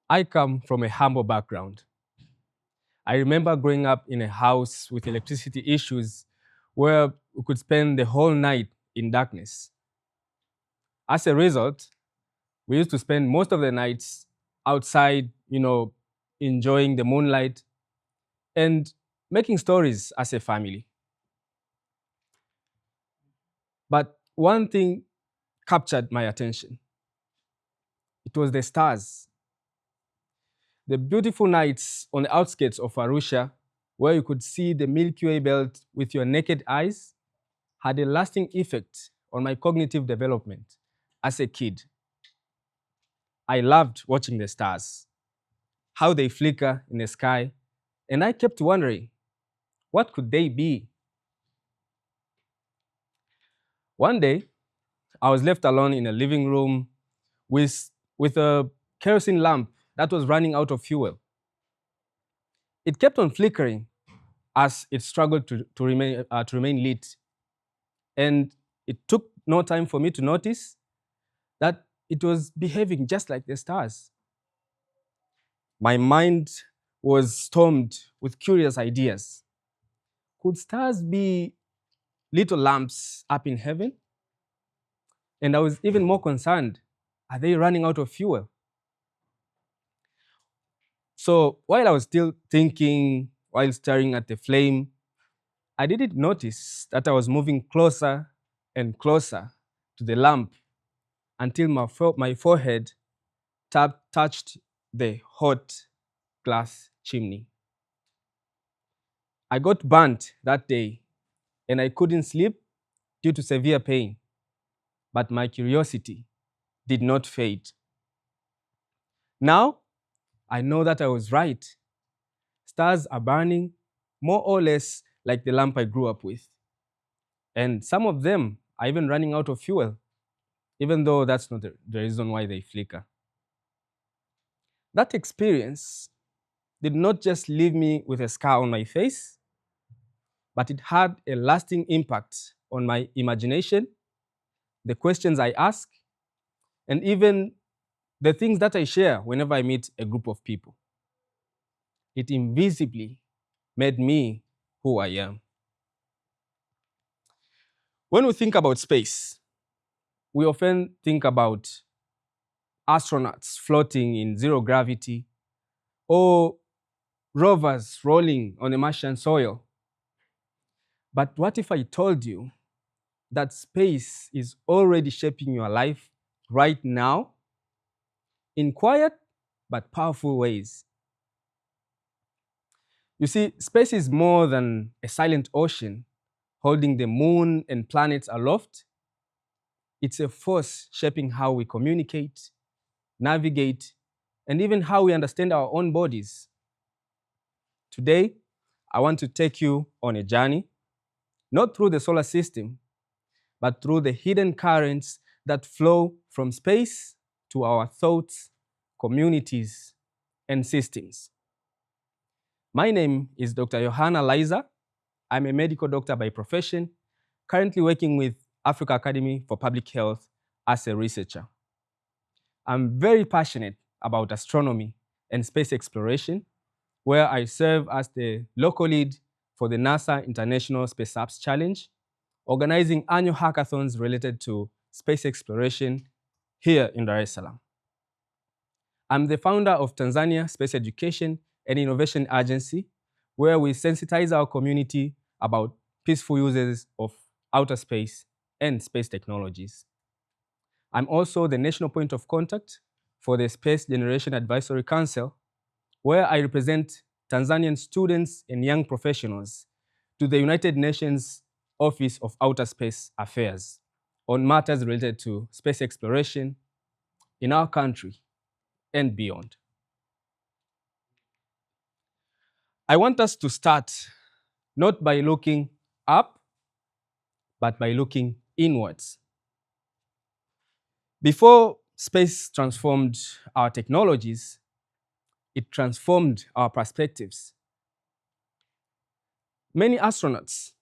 I come from a humble background. I remember growing up in a house with electricity issues where we could spend the whole night in darkness. As a result, we used to spend most of the nights outside, enjoying the moonlight and making stories as a family. But one thing captured my attention. It was the stars. The beautiful nights on the outskirts of Arusha, where you could see the Milky Way belt with your naked eyes, had a lasting effect on my cognitive development as a kid. I loved watching the stars, how they flicker in the sky, and I kept wondering, what could they be? One day, I was left alone in a living room with a kerosene lamp that was running out of fuel. It kept on flickering as it struggled to remain lit. And it took no time for me to notice that it was behaving just like the stars. My mind was stormed with curious ideas. Could stars be little lamps up in heaven? And I was even more concerned, are they running out of fuel? So while I was still thinking, while staring at the flame, I didn't notice that I was moving closer and closer to the lamp until my forehead touched the hot glass chimney. I got burnt that day and I couldn't sleep due to severe pain, but my curiosity did not fade. Now I know that I was right. Stars are burning more or less like the lamp I grew up with. And some of them are even running out of fuel, even though that's not the reason why they flicker. That experience did not just leave me with a scar on my face, but it had a lasting impact on my imagination, the questions I ask, and even the things that I share whenever I meet a group of people. It invisibly made me who I am. When we think about space, we often think about astronauts floating in zero gravity or rovers rolling on a Martian soil. But what if I told you that space is already shaping your life right now in quiet but powerful ways? You see, space is more than a silent ocean holding the moon and planets aloft. It's a force shaping how we communicate, navigate, and even how we understand our own bodies. Today, I want to take you on a journey, not through the solar system, but through the hidden currents that flow from space to our thoughts, communities, and systems. My name is Dr. Johanna Liza. I'm a medical doctor by profession, currently working with Africa Academy for Public Health as a researcher. I'm very passionate about astronomy and space exploration, where I serve as the local lead for the NASA International Space Apps Challenge, organizing annual hackathons related to space exploration here in Dar es Salaam. I'm the founder of Tanzania Space Education and Innovation Agency, where we sensitize our community about peaceful uses of outer space and space technologies. I'm also the national point of contact for the Space Generation Advisory Council, where I represent Tanzanian students and young professionals to the United Nations Office of Outer Space Affairs on matters related to space exploration in our country and beyond. I want us to start not by looking up, but by looking inwards. Before space transformed our technologies, it transformed our perspectives. Many astronauts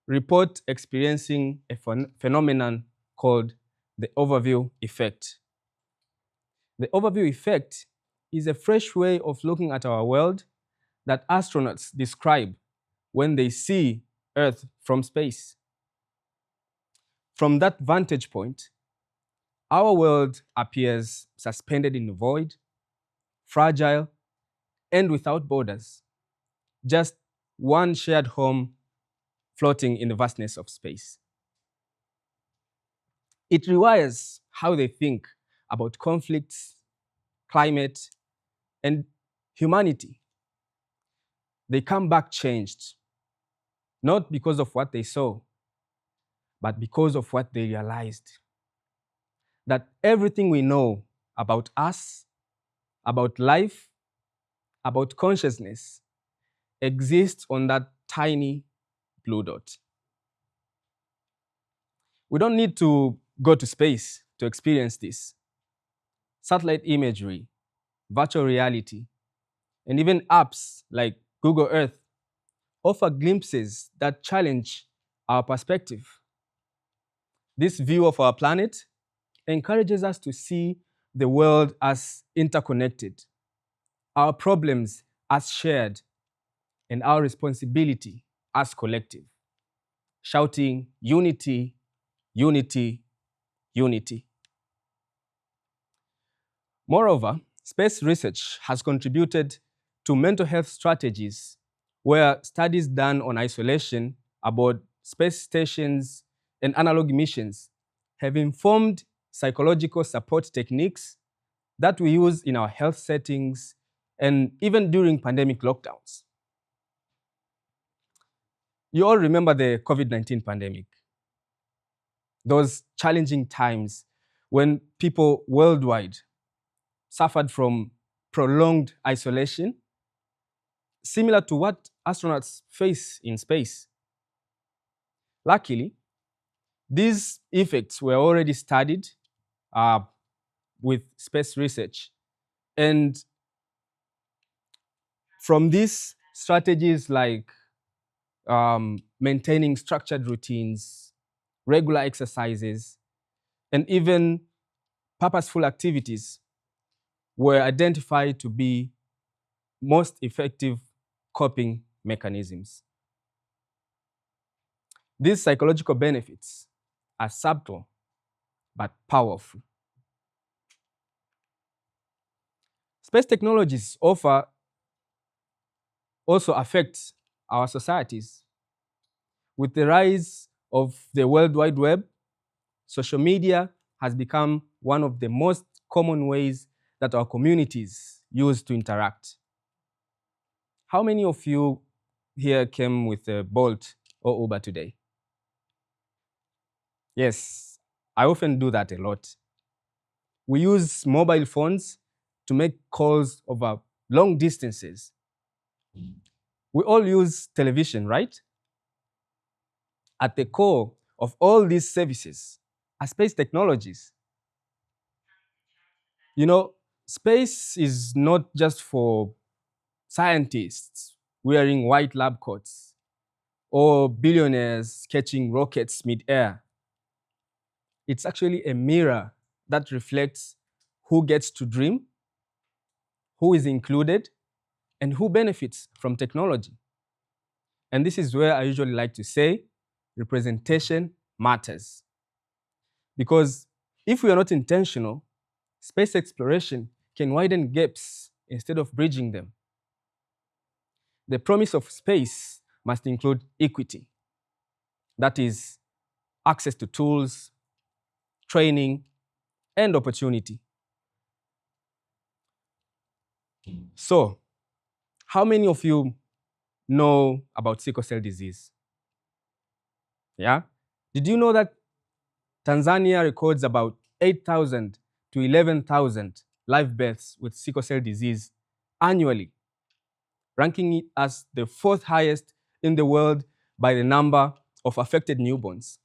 report experiencing a phenomenon called the overview effect. The overview effect is a fresh way of looking at our world that astronauts describe when they see Earth from space. From that vantage point, our world appears suspended in the void, fragile, and without borders, just one shared home floating in the vastness of space. It rewires how they think about conflicts, climate, and humanity. They come back changed, not because of what they saw, but because of what they realized. That everything we know about us, about life, about consciousness exists on that tiny blue dot. We don't need to go to space to experience this. Satellite imagery, virtual reality, and even apps like Google Earth offer glimpses that challenge our perspective. This view of our planet encourages us to see the world as interconnected, our problems as shared, and our responsibility as collective, shouting unity, unity, unity. Moreover, space research has contributed to mental health strategies where studies done on isolation aboard space stations and analog missions have informed psychological support techniques that we use in our health settings and even during pandemic lockdowns. You all remember the COVID-19 pandemic, those challenging times when people worldwide suffered from prolonged isolation, similar to what astronauts face in space. Luckily, these effects were already studied with space research. And from these strategies like maintaining structured routines, regular exercises, and even purposeful activities were identified to be most effective coping mechanisms. These psychological benefits are subtle but powerful. Space technologies also affect our societies. With the rise of the World Wide Web, social media has become one of the most common ways that our communities use to interact. How many of you here came with a Bolt or Uber today? Yes, I often do that a lot. We use mobile phones to make calls over long distances. We all use television, right? At the core of all these services are space technologies. You know, space is not just for scientists wearing white lab coats or billionaires catching rockets mid-air. It's actually a mirror that reflects who gets to dream, who is included, and who benefits from technology. And this is where I usually like to say representation matters. Because if we are not intentional, space exploration can widen gaps instead of bridging them. The promise of space must include equity. That is, access to tools, training, and opportunity. So, how many of you know about sickle cell disease? Yeah? Did you know that Tanzania records about 8,000 to 11,000 live births with sickle cell disease annually, ranking it as the fourth highest in the world by the number of affected newborns?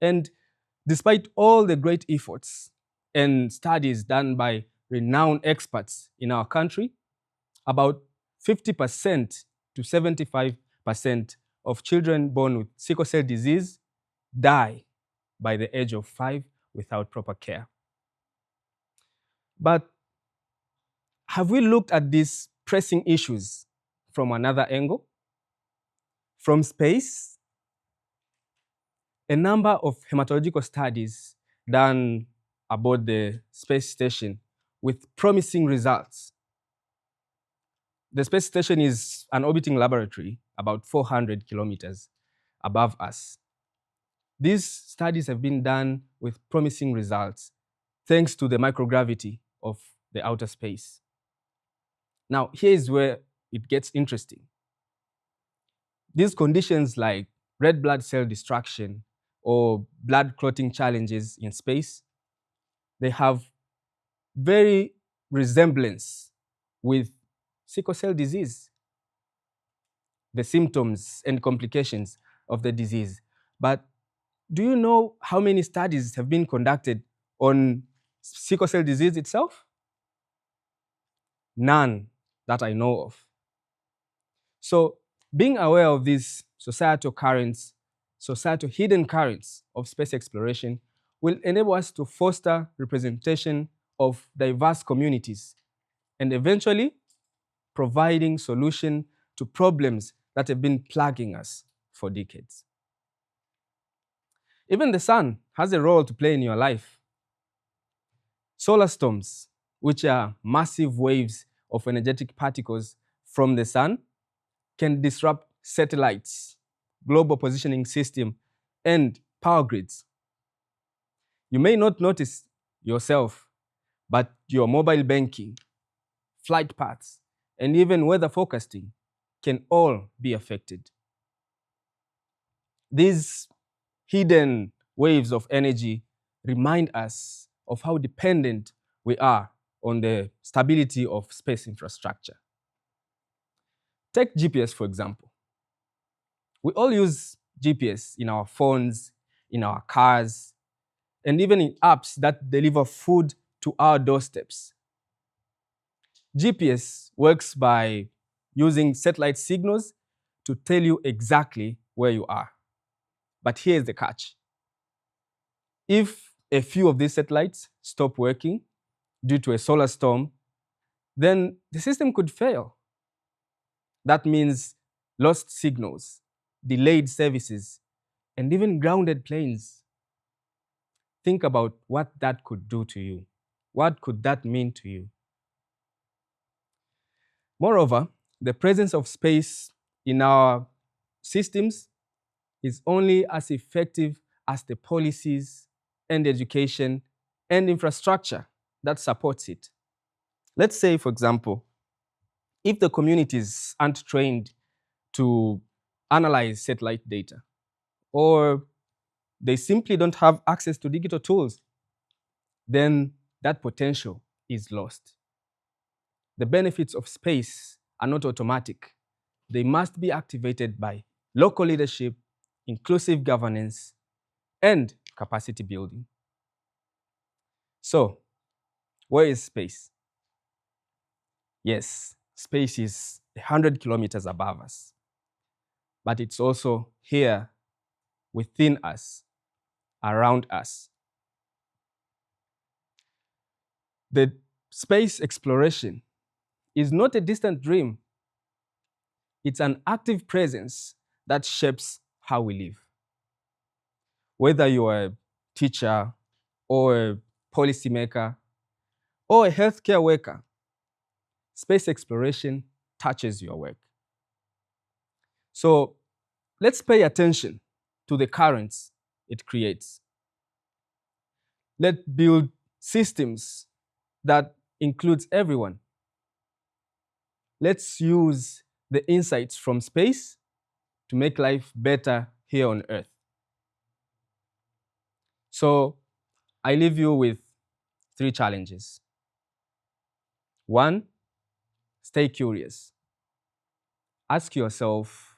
And despite all the great efforts and studies done by renowned experts in our country, about 50% to 75% of children born with sickle cell disease die by the age of 5 without proper care. But Have we looked at these pressing issues from another angle? From space, a number of hematological studies done aboard the space station with promising results. The space station is an orbiting laboratory about 400 kilometers above us. These studies have been done with promising results thanks to the microgravity of the outer space. Now, here's where it gets interesting. These conditions like red blood cell destruction or blood clotting challenges in space, they have very resemblance with sickle cell disease, the symptoms and complications of the disease. But do you know how many studies have been conducted on sickle cell disease itself? None that I know of. So being aware of these societal currents, societal hidden currents of space exploration will enable us to foster representation of diverse communities and eventually providing solution to problems that have been plaguing us for decades. Even the sun has a role to play in your life. Solar storms, which are massive waves of energetic particles from the sun, can disrupt satellites, global positioning system, and power grids. You may not notice yourself, but your mobile banking, flight paths, and even weather forecasting can all be affected. These hidden waves of energy remind us of how dependent we are on the stability of space infrastructure. Take GPS, for example. We all use GPS in our phones, in our cars, and even in apps that deliver food to our doorsteps. GPS works by using satellite signals to tell you exactly where you are. But here's the catch. If a few of these satellites stop working due to a solar storm, then the system could fail. That means lost signals, delayed services, and even grounded planes. Think about what that could do to you. What could that mean to you? Moreover, the presence of space in our systems is only as effective as the policies and education and infrastructure that supports it. Let's say, for example, if the communities aren't trained to analyze satellite data, or they simply don't have access to digital tools, then that potential is lost. The benefits of space are not automatic. They must be activated by local leadership, inclusive governance, and capacity building. So, where is space? Yes, space is 100 kilometers above us, but it's also here within us, around us. The space exploration is not a distant dream. It's an active presence that shapes how we live. Whether you're a teacher or a policymaker or a healthcare worker, space exploration touches your work. So let's pay attention to the currents it creates. Let's build systems that includes everyone. Let's use the insights from space to make life better here on Earth. So I leave you with 3 challenges. 1, stay curious. Ask yourself,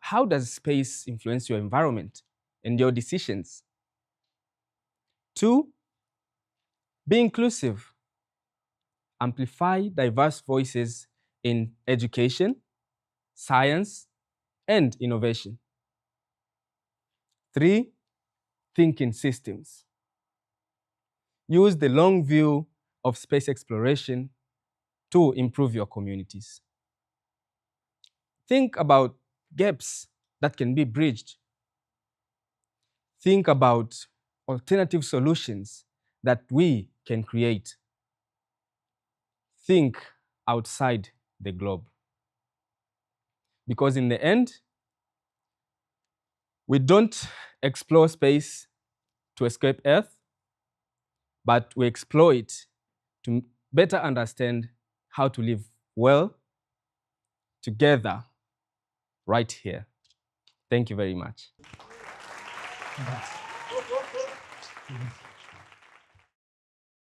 how does space influence your environment and your decisions? 2, be inclusive. Amplify diverse voices in education, science, and innovation. 3, think in systems. Use the long view of space exploration to improve your communities. Think about gaps that can be bridged. Think about alternative solutions that we can create. Think outside the globe. Because in the end, we don't explore space to escape Earth, but we explore it to better understand how to live well together right here. Thank you very much.